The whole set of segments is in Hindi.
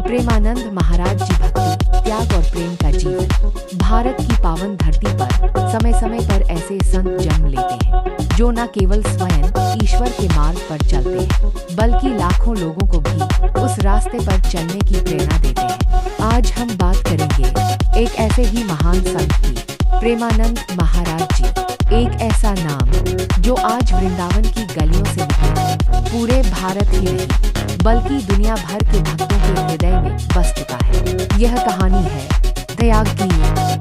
प्रेमानंद महाराज जी भक्ति, त्याग और प्रेम का जीवन। भारत की पावन धरती पर समय समय पर ऐसे संत जन्म लेते हैं जो न केवल स्वयं ईश्वर के मार्ग पर चलते हैं बल्कि लाखों लोगों को भी उस रास्ते पर चलने की प्रेरणा देते हैं। आज हम बात करेंगे एक ऐसे ही महान संत की, प्रेमानंद महाराज जी। एक ऐसा नाम जो आज वृंदावन की गलियों से निकल पूरे भारत ही नहीं बल्कि दुनिया भर के भक्तों के हृदय में बस चुका है। यह कहानी है त्याग की,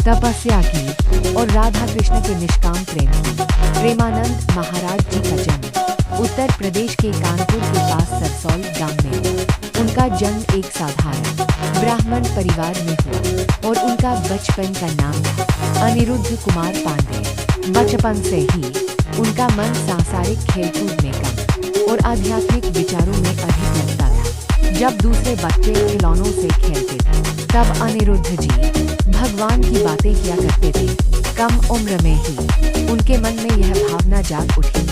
तपस्या की और राधा कृष्ण के निष्काम प्रेम की। प्रेमानंद महाराज जी का जन्म उत्तर प्रदेश के कानपुर के पास सरसौल गांव में हुआ। उनका जन्म एक साधारण ब्राह्मण परिवार में हुआ और उनका बचपन का नाम था अनिरुद्ध कुमार पांडे। बचपन से ही उनका मन सांसारिक खेलकूद में कम और आध्यात्मिक विचारों में अधिक लगता था। जब दूसरे बच्चे खिलौनों से खेलते थे तब अनिरुद्ध जी भगवान की बातें किया करते थे। कम उम्र में ही उनके मन में यह भावना जाग उठी,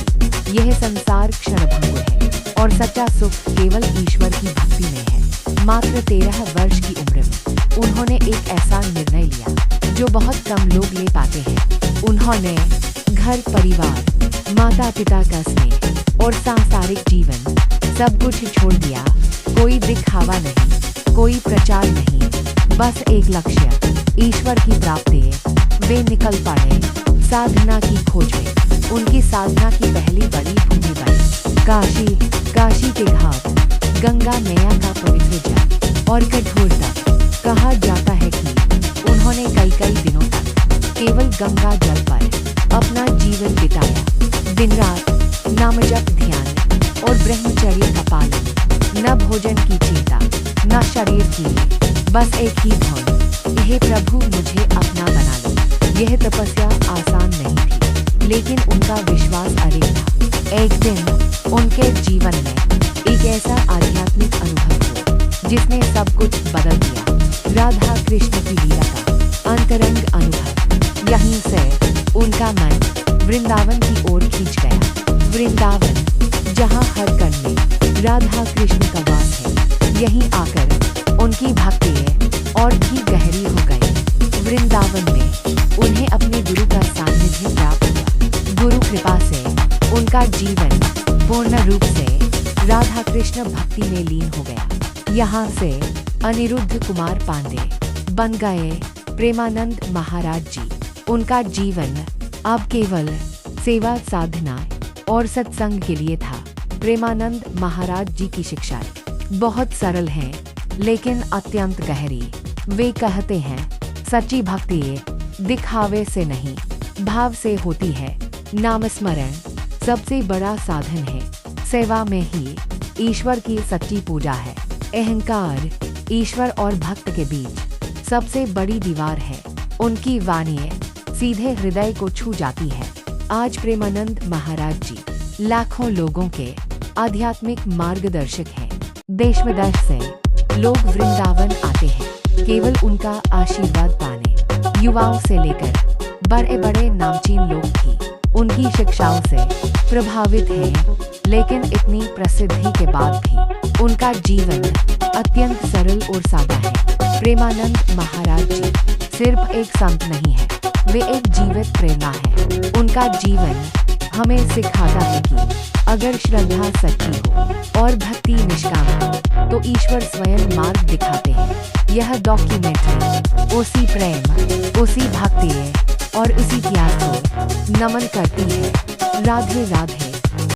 यह संसार क्षणभंगुर है और सच्चा सुख केवल ईश्वर की भक्ति में है। मात्र 13 वर्ष की उम्र में उन्होंने एक ऐसा निर्णय लिया जो बहुत कम लोग ले पाते हैं। उन्होंने घर परिवार, माता पिता का स्नेह और सांसारिक जीवन सब कुछ छोड़ दिया। कोई दिखावा नहीं, कोई प्रचार नहीं, बस एक लक्ष्य, ईश्वर की प्राप्ति। वे निकल पड़े साधना की खोज में। उनकी साधना की पहली बड़ी भूमि बनी काशी। काशी के घाट, गंगा मैया का पवित्र जल और कठोर तप। कहा जाता है कि उन्होंने कई दिनों तक केवल गंगा जल पर अपना जीवन बिताया। दिन रात नाम जप, ध्यान और ब्रह्मचर्य का पालन। न भोजन की चिंता, न शरीर की, बस एक ही धुन, हे प्रभु मुझे अपना बना लो। यह तपस्या आसान नहीं थी लेकिन उनका विश्वास अडिग था। एक दिन उनके जीवन में एक ऐसा आध्यात्मिक अनुभव हुआ जिसने सब कुछ बदल दिया। राधा कृष्ण की लीला का अंतरंग अनुभव। यहीं से उनका मन वृंदावन की ओर खींच गया। वृंदावन जहाँ हर कण में राधा कृष्ण का वास है, यहीं आकर उनकी भक्ति और भी गहरी हो गई। वृंदावन में उन्हें अपने गुरु का सानिध्य प्राप्त हुआ। गुरु कृपा से उनका जीवन पूर्ण रूप से राधा कृष्ण भक्ति में लीन हो गया। यहाँ से अनिरुद्ध कुमार पांडे बन गए प्रेमानंद महाराज जी। उनका जीवन अब केवल सेवा, साधना और सत्संग के लिए था। प्रेमानंद महाराज जी की शिक्षाएं बहुत सरल हैं लेकिन अत्यंत गहरी। वे कहते हैं सच्ची भक्ति दिखावे से नहीं भाव से होती है। नाम स्मरण सबसे बड़ा साधन है। सेवा में ही ईश्वर की सच्ची पूजा है। अहंकार ईश्वर और भक्त के बीच सबसे बड़ी दीवार है। उनकी वाणी सीधे हृदय को छू जाती है। आज प्रेमानंद महाराज जी लाखों लोगों के आध्यात्मिक मार्गदर्शक हैं। देश विदेश से लोग वृंदावन आते हैं केवल उनका आशीर्वाद पाने। युवाओं से लेकर बड़े बड़े नामचीन लोग भी उनकी शिक्षाओं से प्रभावित हैं। लेकिन इतनी प्रसिद्धि के बाद भी उनका जीवन अत्यंत सरल और सादा है। प्रेमानंद महाराज जी सिर्फ एक संत नहीं है, वे एक जीवित प्रेरणा है। उनका जीवन हमें सिखाता है कि अगर श्रद्धा सच्ची हो और भक्ति निष्काम हो तो ईश्वर स्वयं मार्ग दिखाते हैं। यह डॉक्यूमेंट्री उसी प्रेम, उसी भक्ति और उसी त्याग को नमन करती है। राधे राधे।